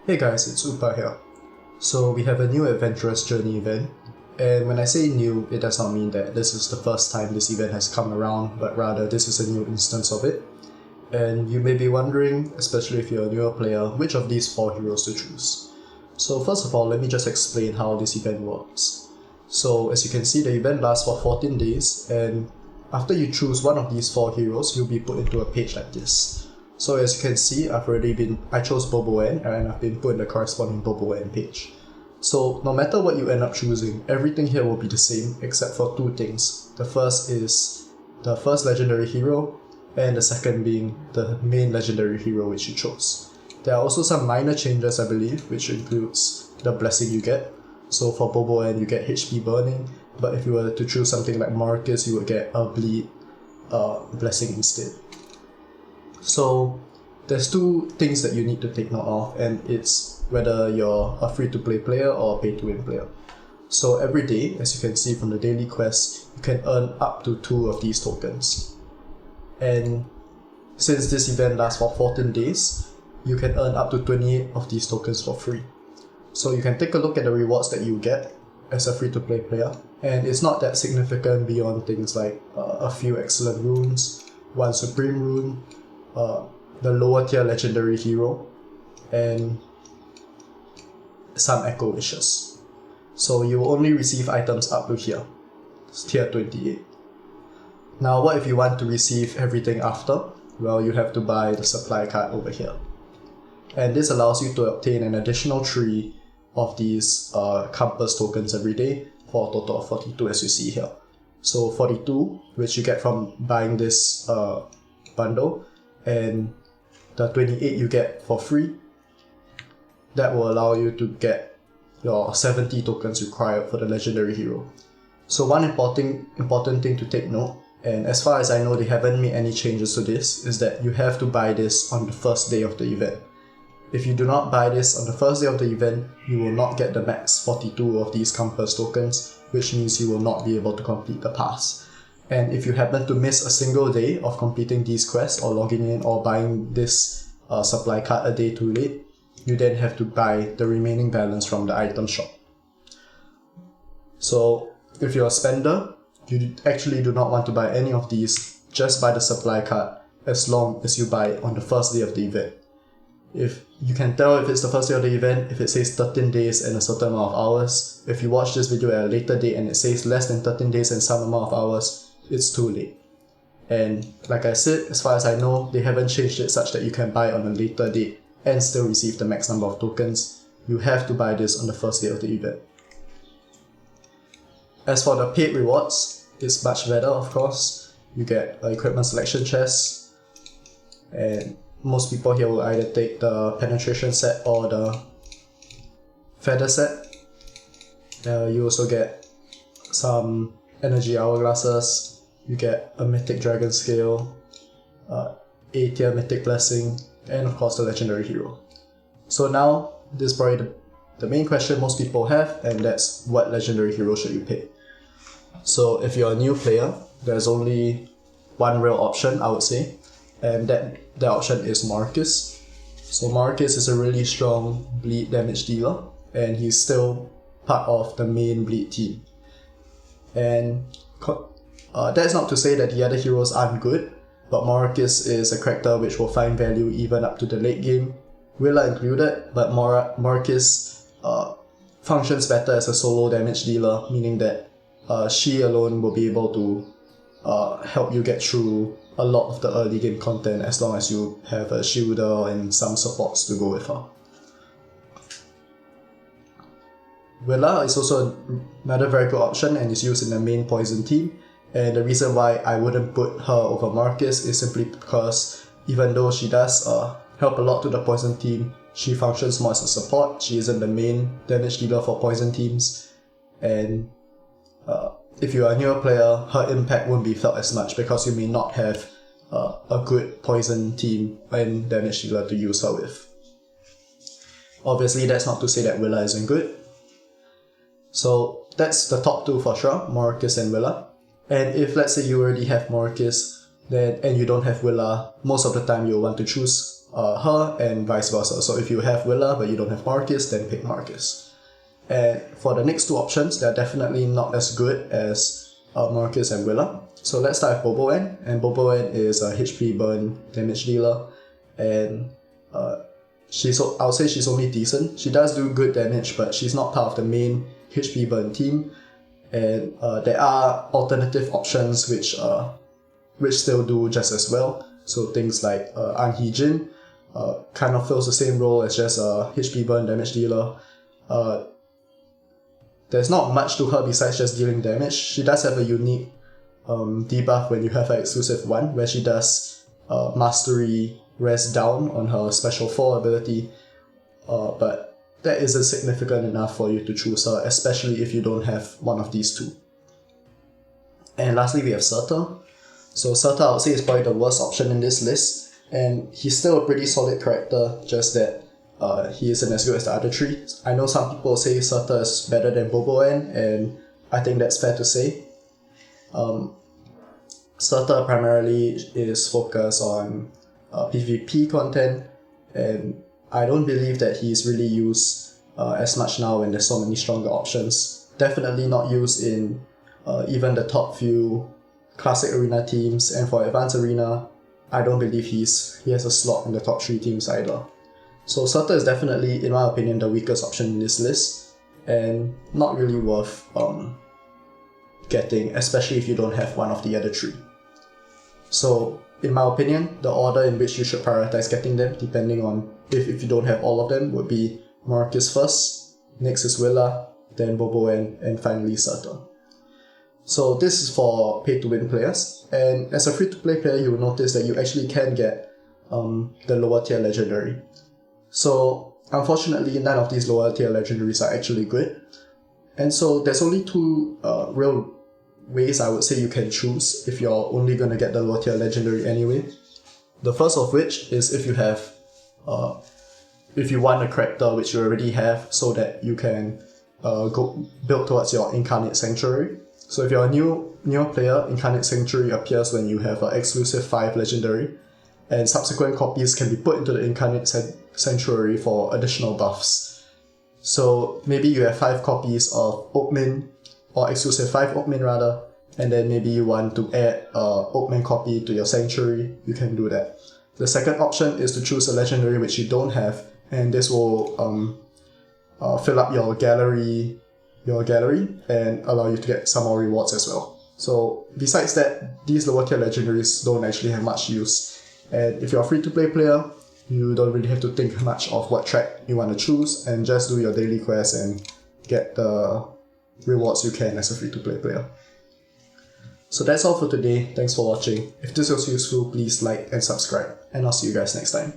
Hey guys, it's Upa here. So we have a new Adventurous Journey event, and when I say new, it does not mean that this is the first time this event has come around, but rather this is a new instance of it. And you may be wondering, especially if you're a newer player, which of these 4 heroes to choose. So first of all, let me just explain how this event works. So as you can see, the event lasts for 14 days, and after you choose one of these 4 heroes, you'll be put into a page like this. So as you can see, I chose Boboen, and I've been put in the corresponding Boboen page. So no matter what you end up choosing, everything here will be the same except for 2 things. The first is the first legendary hero, and the second being the main legendary hero which you chose. There are also some minor changes, I believe, which includes the blessing you get. So for Boboen you get HP burning, but if you were to choose something like Marcus, you would get a bleed blessing instead. So there's 2 things that you need to take note of, and it's whether you're a free-to-play player or a pay-to-win player. So every day, as you can see from the daily quest, you can earn up to 2 of these tokens. And since this event lasts for 14 days, you can earn up to 28 of these tokens for free. So you can take a look at the rewards that you get as a free-to-play player, and it's not that significant beyond things like a few excellent runes, 1 supreme rune, the lower tier legendary hero, and some echo wishes. So you will only receive items up to here, tier 28. Now what if you want to receive everything after? Well, you have to buy the supply card over here. And this allows you to obtain an additional 3 of these compass tokens every day for a total of 42 as you see here. So 42, which you get from buying this bundle, and the 28 you get for free. That will allow you to get your 70 tokens required for the legendary hero. So one important thing to take note, and as far as I know they haven't made any changes to this, is that you have to buy this on the first day of the event. If you do not buy this on the first day of the event, you will not get the max 42 of these compass tokens, which means you will not be able to complete the pass. And if you happen to miss a single day of completing these quests or logging in or buying this supply card a day too late, you then have to buy the remaining balance from the item shop. So if you're a spender, you actually do not want to buy any of these, just buy the supply card as long as you buy it on the first day of the event. If you can tell if it's the first day of the event, if it says 13 days and a certain amount of hours. If you watch this video at a later date and it says less than 13 days and some amount of hours, it's too late. And like I said, as far as I know, they haven't changed it such that you can buy on a later date and still receive the max number of tokens. You have to buy this on the first day of the event. As for the paid rewards, it's much better, of course. You get an equipment selection chest, and most people here will either take the penetration set or the feather set. You also get some energy hourglasses, you get a mythic dragon scale, A tier mythic blessing, and of course the legendary hero. So now, this is probably the main question most people have, and that's what legendary hero should you pick? So if you're a new player, there's only one real option, I would say, and that option is Marcus. So Marcus is a really strong bleed damage dealer, and he's still part of the main bleed team. And that's not to say that the other heroes aren't good, but Marcus is a character which will find value even up to the late game, Willa included, but Marcus functions better as a solo damage dealer, meaning that she alone will be able to help you get through a lot of the early game content as long as you have a shielder and some supports to go with her. Willa is also another very good option and is used in the main poison team, and the reason why I wouldn't put her over Marcus is simply because even though she does help a lot to the poison team, she functions more as a support. She isn't the main damage dealer for poison teams, and if you are a newer player, her impact won't be felt as much because you may not have a good poison team and damage dealer to use her with. Obviously, that's not to say that Willa isn't good. So that's the top 2 for sure, Marcus and Willa. And if let's say you already have Marcus, and you don't have Willa, most of the time you'll want to choose her and vice versa. So if you have Willa but you don't have Marcus, then pick Marcus. And for the next two options, they're definitely not as good as Marcus and Willa. So let's start with Boboen, and Boboen is a HP burn damage dealer, and I would say she's only decent. She does do good damage, but she's not part of the main HP burn team, and there are alternative options which still do just as well. So things like Anhee Jin kind of fills the same role as just a HP burn damage dealer. There's not much to her besides just dealing damage. She does have a unique debuff when you have her exclusive 1, where she does Mastery Rest down on her Special 4 ability, but that isn't significant enough for you to choose her, especially if you don't have one of these two. And lastly, we have Surtur. So Surtur, I would say, is probably the worst option in this list, and he's still a pretty solid character, just that he isn't as good as the other three. I know some people say Surtur is better than Boboen, and I think that's fair to say. Surtur primarily is focused on PvP content, and I don't believe that he's really used as much now when there's so many stronger options. Definitely not used in even the top few Classic Arena teams, and for Advanced Arena, I don't believe he has a slot in the top 3 teams either. So Surtur is definitely, in my opinion, the weakest option in this list, and not really worth getting, especially if you don't have one of the other 3. So, in my opinion, the order in which you should prioritize getting them, depending on if you don't have all of them, would be Marcus first, next is Willa, then Boboen, and finally Surtur. So this is for pay-to-win players, and as a free-to-play player, you will notice that you actually can get the lower tier legendary. So unfortunately, none of these lower tier legendaries are actually good, and so there's only 2 real ways I would say you can choose if you're only going to get the lower tier legendary anyway. The first of which is if you want a character which you already have, so that you can build towards your Incarnate Sanctuary. So if you're a newer player, Incarnate Sanctuary appears when you have an exclusive 5 legendary, and subsequent copies can be put into the Incarnate Sanctuary for additional buffs. So maybe you have 5 copies of Oakmin, or exclusive 5 Oakmin rather, and then maybe you want to add a Oakmin copy to your Sanctuary, you can do that. The second option is to choose a legendary which you don't have, and this will fill up your gallery and allow you to get some more rewards as well. So besides that, these lower tier legendaries don't actually have much use, and if you're a free-to-play player, you don't really have to think much of what track you want to choose, and just do your daily quests and get the rewards you can as a free-to-play player. So that's all for today. Thanks for watching. If this was useful, please like and subscribe, and I'll see you guys next time.